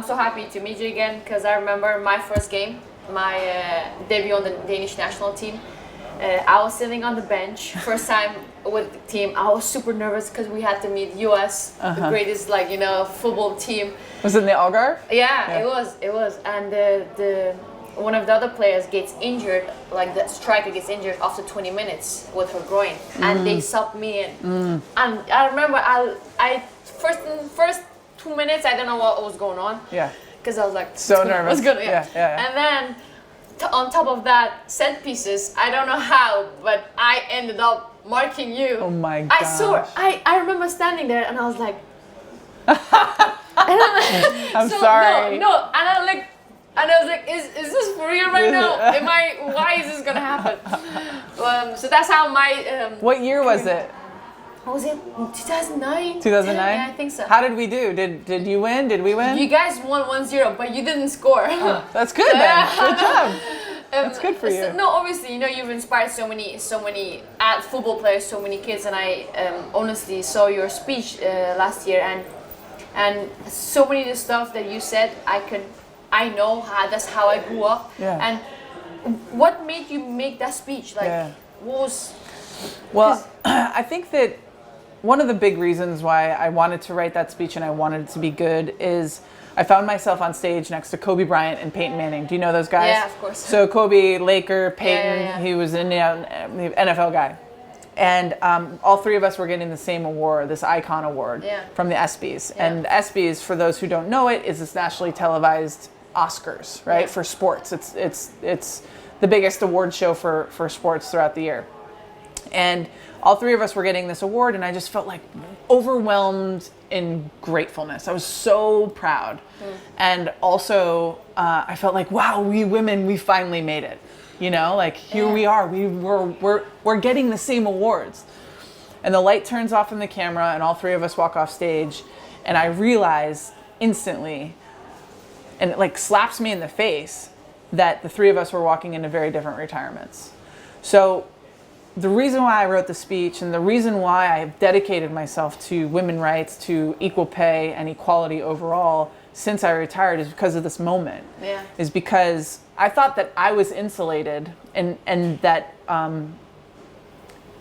so happy to meet you again because I remember my first game, my debut on the Danish national team. I was sitting on the bench, first time with the team. I was super nervous because we had to meet US, the greatest football team. Was it in the Algarve? Yeah, it was. And the one of the other players gets injured, like the striker gets injured after 20 minutes with her groin, and they subbed me in. And I remember I first 2 minutes I didn't know what was going on. Yeah. Because I was like so nervous. Yeah. And then on top of that, set pieces, I don't know how, but I ended up marking you. Oh my gosh. I saw. I remember standing there and I was like, I'm sorry. No, and I was like, is this for real right now? Why is this gonna happen? So that's how my. What year was it? Was it 2009? 2009? Yeah, I think so. How did we do? Did you win? Did we win? You guys won 1-0, but you didn't score. Oh, that's good then. Good job. That's good for you. No, obviously, you've inspired so many football players, so many kids, and I honestly saw your speech last year, and so many of the stuff that you said, I know that's how I grew up. Yeah. And what made you make that speech? What was? Well, I think that one of the big reasons why I wanted to write that speech and I wanted it to be good is I found myself on stage next to Kobe Bryant and Peyton Manning. Do you know those guys? Yeah, of course. So Kobe, Laker, Peyton, yeah. he was an NFL guy. And all three of us were getting the same award, this Icon Award from the ESPYs. Yeah. And the ESPYs, for those who don't know it, is this nationally televised Oscars, right, for sports. It's the biggest award show for sports throughout the year. And all three of us were getting this award, and I just felt like overwhelmed in gratefulness. I was so proud. And also, I felt like, wow, we women, we finally made it. Here we are. We're getting the same awards. And the light turns off in the camera, and all three of us walk off stage, and I realize instantly, and it slaps me in the face, that the three of us were walking into very different retirements. So the reason why I wrote the speech and the reason why I have dedicated myself to women's rights, to equal pay and equality overall since I retired is because of this moment. Yeah. Is because I thought that I was insulated and that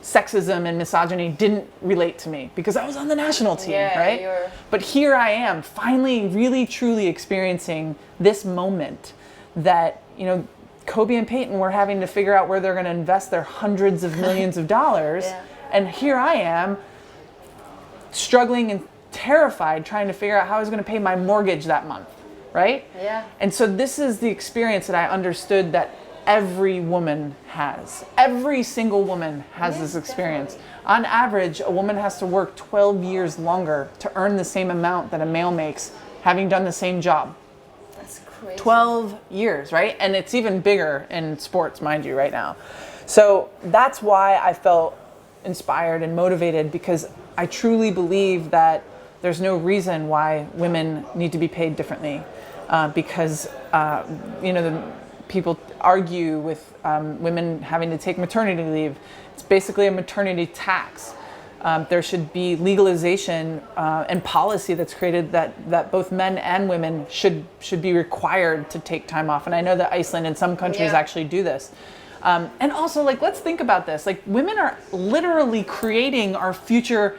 sexism and misogyny didn't relate to me because I was on the national team, right? But here I am finally really truly experiencing this moment that, Kobe and Peyton were having to figure out where they're going to invest their hundreds of millions of dollars. And here I am struggling and terrified trying to figure out how I was going to pay my mortgage that month, right? Yeah. And so this is the experience that I understood that every woman has. Every single woman has this experience. Definitely. On average, a woman has to work 12 years longer to earn the same amount that a male makes having done the same job. 12 years, right? And it's even bigger in sports, mind you, right now. So that's why I felt inspired and motivated, because I truly believe that there's no reason why women need to be paid differently. Because, the people argue with women having to take maternity leave. It's basically a maternity tax. There should be legalization and policy that's created that both men and women should be required to take time off. And I know that Iceland and some countries actually do this. And also, let's think about this. Women are literally creating our future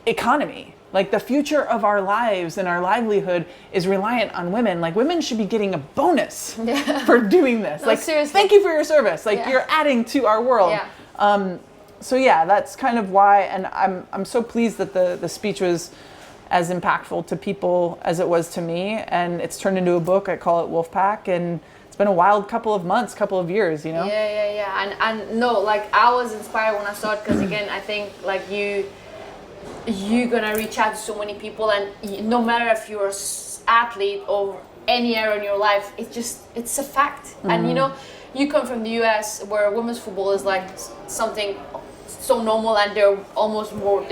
economy. The future of our lives and our livelihood is reliant on women. Women should be getting a bonus for doing this. Seriously. Thank you for your service. You're adding to our world. Yeah. So that's kind of why, and I'm so pleased that the speech was as impactful to people as it was to me, and it's turned into a book. I call it Wolfpack, and it's been a wild couple of months, couple of years, Yeah. And no, I was inspired when I saw it, because again, I think you're gonna reach out to so many people, and no matter if you're an athlete or any area in your life, it's a fact. And you come from the US, where women's football is something so normal, and they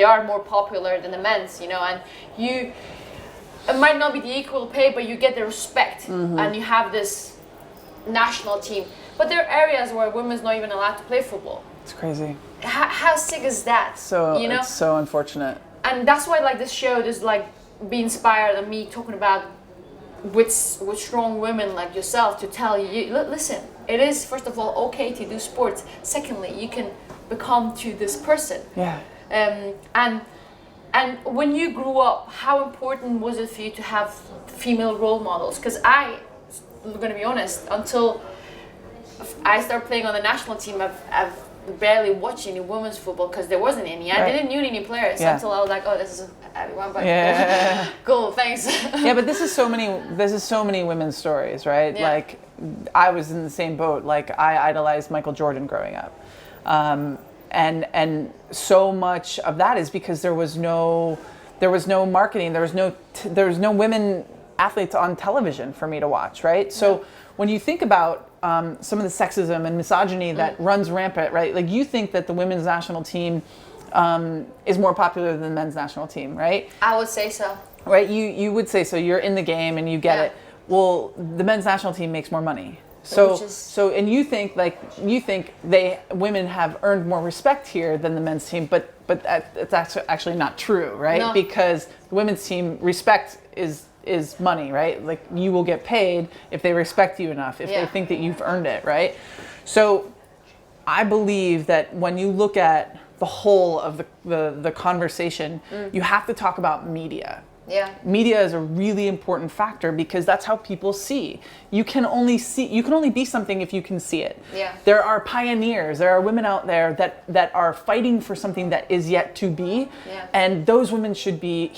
are more popular than the men's, and it might not be the equal pay, but you get the respect, and you have this national team. But there are areas where women's not even allowed to play football. It's crazy. How sick is that? It's so unfortunate. And that's why this show is Be Inspired, and me talking about with strong women like yourself to tell you, listen, it is first of all okay to do sports. Secondly, you can become to this person. Yeah. And when you grew up, how important was it for you to have female role models? Because I'm going to be honest, until I started playing on the national team, I've barely watched any women's football because there wasn't any. I didn't knew any players until I was like, oh, this is Abby Wambach. Yeah. Cool, thanks. Yeah, but this is so many women's stories, right? Yeah. Like, I was in the same boat. Like, I idolized Michael Jordan growing up. And so much of that is because there was no marketing, there was no women athletes on television for me to watch, right? So when you think about some of the sexism and misogyny that runs rampant, right? Like, you think that the women's national team is more popular than the men's national team, right? I would say so. Right, you would say so. You're in the game and you get it. Well, the men's national team makes more money. And you think women have earned more respect here than the men's team, but it's actually not true, right? No. Because the women's team respect is money, right? Like, you will get paid if they respect you enough, if they think that you've earned it, right? So I believe that when you look at the whole of the conversation, you have to talk about media. Yeah. Media is a really important factor because that's how people see. You can only be something if you can see it. Yeah. There are pioneers, there are women out there that are fighting for something that is yet to be. Yeah. And those women should be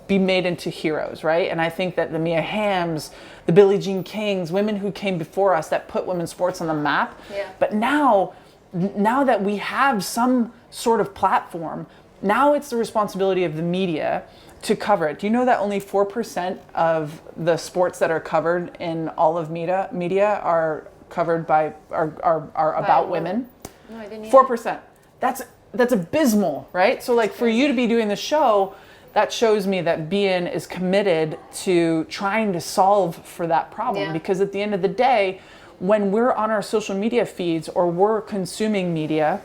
made into heroes, right? And I think that the Mia Hamms, the Billie Jean Kings, women who came before us that put women's sports on the map. Yeah. But now that we have some sort of platform, now it's the responsibility of the media to cover it. Do you know that only 4% of the sports that are covered in all of media are covered by are about women? No, I didn't. 4%. That's abysmal, right? So, like, for you to be doing the show, that shows me that beIN is committed to trying to solve for that problem. Yeah. Because at the end of the day, when we're on our social media feeds or we're consuming media,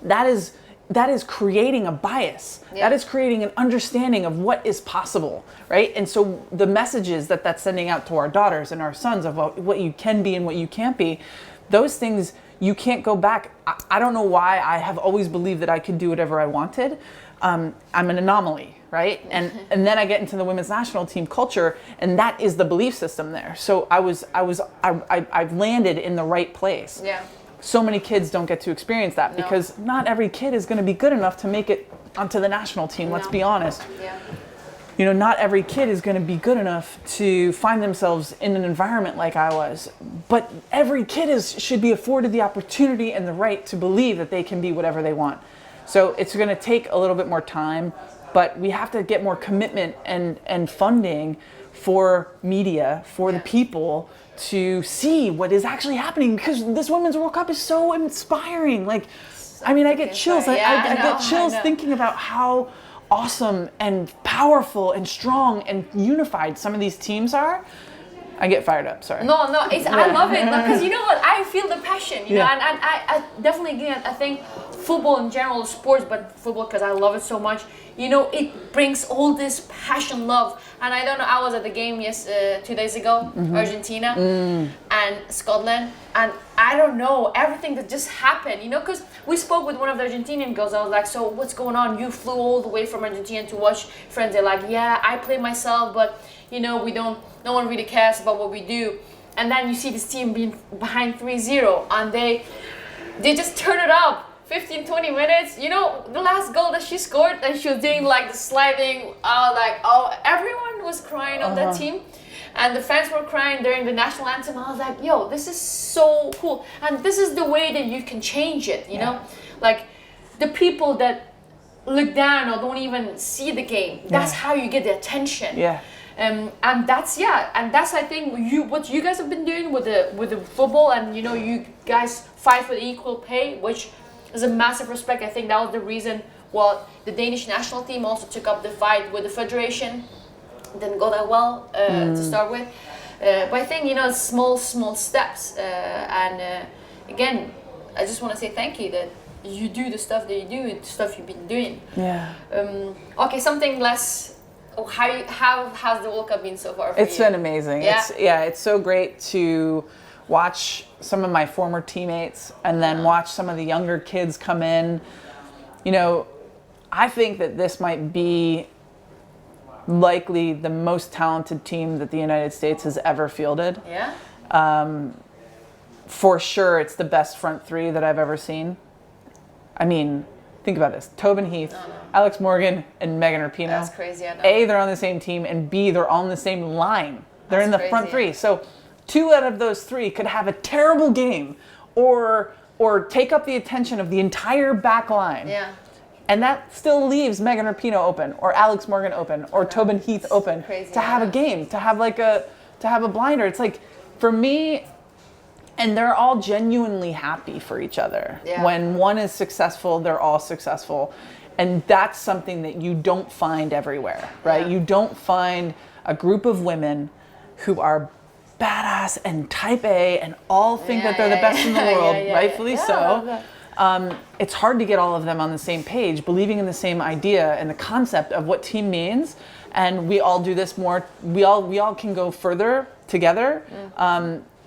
that is creating a bias. Yeah. That is creating an understanding of what is possible, right? And so the messages that's sending out to our daughters and our sons of what you can be and what you can't be, those things, you can't go back. I don't know why I have always believed that I could do whatever I wanted. I'm an anomaly, right? And then I get into the women's national team culture, and that is the belief system there. So I've landed in the right place. Yeah. So many kids don't get to experience that because not every kid is going to be good enough to make it onto the national team. Let's be honest. Yeah. You know, not every kid is going to be good enough to find themselves in an environment like I was. But every kid should be afforded the opportunity and the right to believe that they can be whatever they want. So it's going to take a little bit more time, but we have to get more commitment and funding for media, for the people, to see what is actually happening, because this Women's World Cup is so inspiring. Like, I mean, I get chills. I get chills thinking about how awesome and powerful and strong and unified some of these teams are. I get fired up, sorry. No, I love it, because you know what, I feel the passion, you know, and I definitely agree. I think football in general, sports, but football because I love it so much, you know, it brings all this passion, love. And I don't know, I was at the game 2 days ago, Argentina and Scotland, and I don't know, everything that just happened, you know, because we spoke with one of the Argentinian girls. I was like, so what's going on? You flew all the way from Argentina to watch friends. They're like, yeah, I play myself, but you know, no one really cares about what we do. And then you see this team being behind 3-0, and they just turn it up 15, 20 minutes. You know, the last goal that she scored, and she was doing like the sliding, everyone was crying on that team. And the fans were crying during the national anthem. I was like, yo, this is so cool. And this is the way that you can change it, you know? Like, the people that look down or don't even see the game, that's how you get the attention. Yeah. And that's I think what you guys have been doing with the football, and you know, you guys fight for the equal pay, which is a massive respect. I think that was the reason the Danish national team also took up the fight with the federation. Didn't go that well to start with, but I think, you know, small steps. Again, I just want to say thank you that you do the stuff that you do, the stuff you've been doing. Yeah. Okay, something less how has the World Cup been so far for It's you? been amazing. Yeah? It's so great to watch some of my former teammates and then watch some of the younger kids come in. You know, I think that this might be likely the most talented team that the United States has ever fielded. Yeah? For sure, it's the best front three that I've ever seen. I mean, think about this. Tobin Heath, Alex Morgan, and Megan Rapinoe. That's crazy, I know. A, they're on the same team, and B, they're all on the same line. They're in the That's front crazy. three. So 2 out of those 3 could have a terrible game or take up the attention of the entire back line. Yeah. And that still leaves Megan Rapinoe open, or Alex Morgan open, or Tobin Heath open crazy, to have a game, to have a blinder. It's like, for me, and they're all genuinely happy for each other. Yeah. When one is successful, they're all successful. And that's something that you don't find everywhere, right? Yeah. You don't find a group of women who are badass and type A and all think that they're the best in the world, rightfully so. It's hard to get all of them on the same page, believing in the same idea and the concept of what team means. And we all do this more. We all can go further together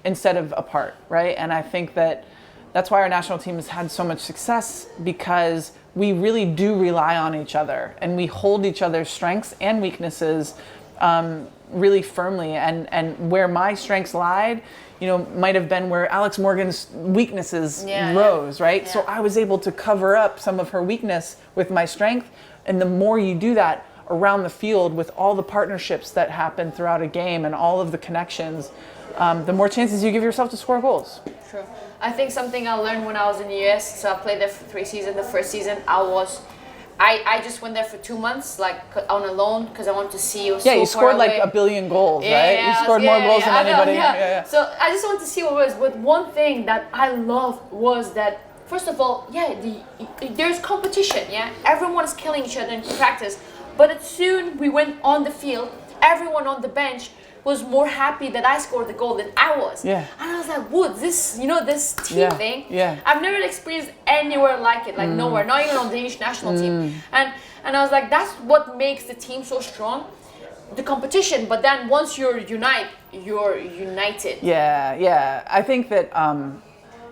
instead of apart, right? And I think that's why our national team has had so much success, because we really do rely on each other and we hold each other's strengths and weaknesses really firmly. And where my strengths lied, might have been where Alex Morgan's weaknesses rose, right? Yeah. So I was able to cover up some of her weakness with my strength. And the more you do that around the field with all the partnerships that happen throughout a game and all of the connections, the more chances you give yourself to score goals. True. I think something I learned when I was in the US, so I played there for 3 seasons. The first season I just went there for 2 months, like on a loan, because I wanted to see. It was Yeah, so you far scored away. like 1 billion goals, Yeah, right? You scored more goals than I know, anybody. yeah. So I just wanted to see what it was. But one thing that I loved was that, first of all, there's competition. Yeah, everyone's killing each other in practice. But as soon we went on the field, everyone on the bench was more happy that I scored the goal than I was. Yeah. And I was like, "Whoa, this team Yeah, thing. yeah. I've never experienced anywhere like it. Like nowhere, not even on the Danish national team." And I was like, that's what makes the team so strong, the competition. But then once you're united. Yeah. I think that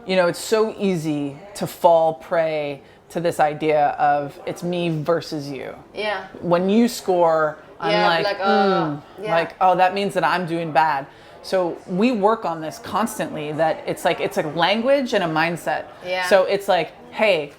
it's so easy to fall prey to this idea of it's me versus you. Yeah. When you score, I'm that means that I'm doing bad. So we work on this constantly, that it's a language and a mindset. Yeah. So it's like, hey,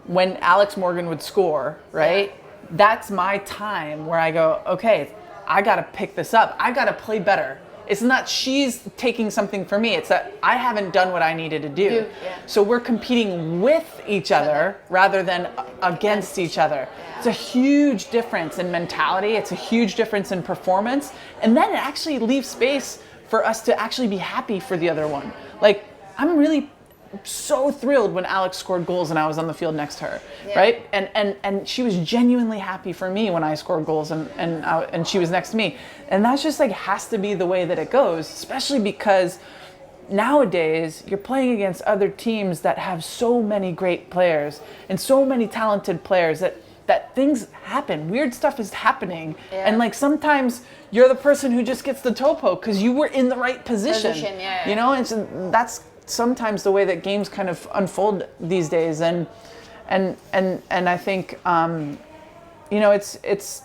when Alex Morgan would score, right? That's my time where I go, okay, I got to pick this up. I got to play better. It's not she's taking something from me. It's that I haven't done what I needed to do. Yeah. So we're competing with each other rather than against each other. Yeah. It's a huge difference in mentality. It's a huge difference in performance. And then it actually leaves space for us to actually be happy for the other one. Like, I'm really so thrilled when Alex scored goals and I was on the field next to her, right? And she was genuinely happy for me when I scored goals and she was next to me. And that's just has to be the way that it goes, especially because nowadays you're playing against other teams that have so many great players and so many talented players that things happen. Weird stuff is happening. Yeah. And sometimes you're the person who just gets the toe poke because you were in the right position. And so that's sometimes the way that games kind of unfold these days, and I think it's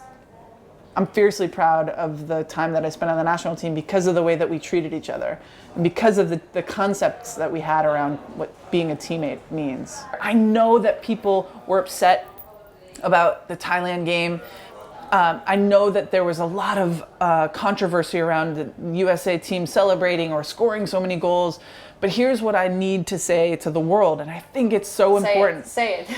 I'm fiercely proud of the time that I spent on the national team because of the way that we treated each other and because of the concepts that we had around what being a teammate means. I know that people were upset about the Thailand game. I know that there was a lot of controversy around the USA team celebrating or scoring so many goals. But here's what I need to say to the world, and I think it's so important. Say it.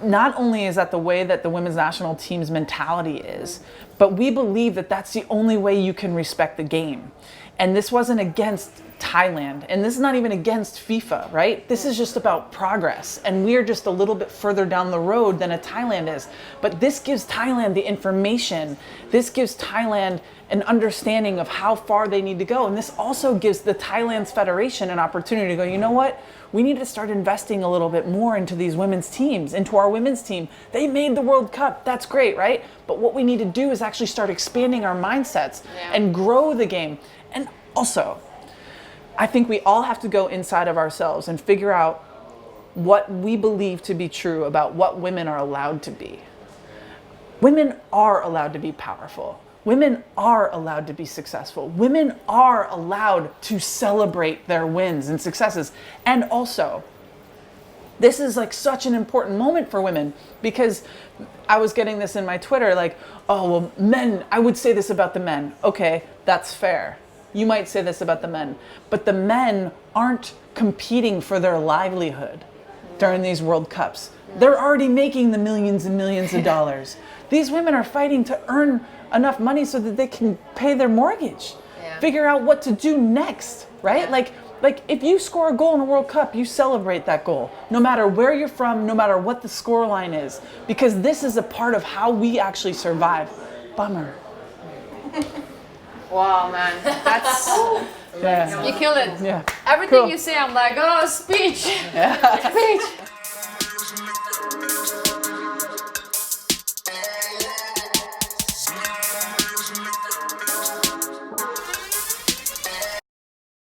Not only is that the way that the women's national team's mentality is, but we believe that that's the only way you can respect the game. And this wasn't against Thailand, and this is not even against FIFA, right? This is just about progress, and we are just a little bit further down the road than a Thailand is. But this gives Thailand the information. This gives Thailand an understanding of how far they need to go, and this also gives the Thailand's federation an opportunity to go, you know what? We need to start investing a little bit more into these women's teams, into our women's team. They made the World Cup. That's great, right? But what we need to do is actually start expanding our mindsets and grow the game. And also, I think we all have to go inside of ourselves and figure out what we believe to be true about what women are allowed to be. Women are allowed to be powerful. Women are allowed to be successful. Women are allowed to celebrate their wins and successes. And also, this is like such an important moment for women, because I was getting this in my Twitter, like, oh, well, men, I would say this about the men. Okay, that's fair. You might say this about the men, but the men aren't competing for their livelihood during these World Cups. They're already making the millions and millions of dollars. These women are fighting to earn enough money so that they can pay their mortgage, figure out what to do next, right? Like if you score a goal in a World Cup, you celebrate that goal, no matter where you're from, no matter what the score line is, because this is a part of how we actually survive. Bummer. Wow, man, that's you killed it. Yeah. Everything Cool. you say, I'm like, oh, speech, speech.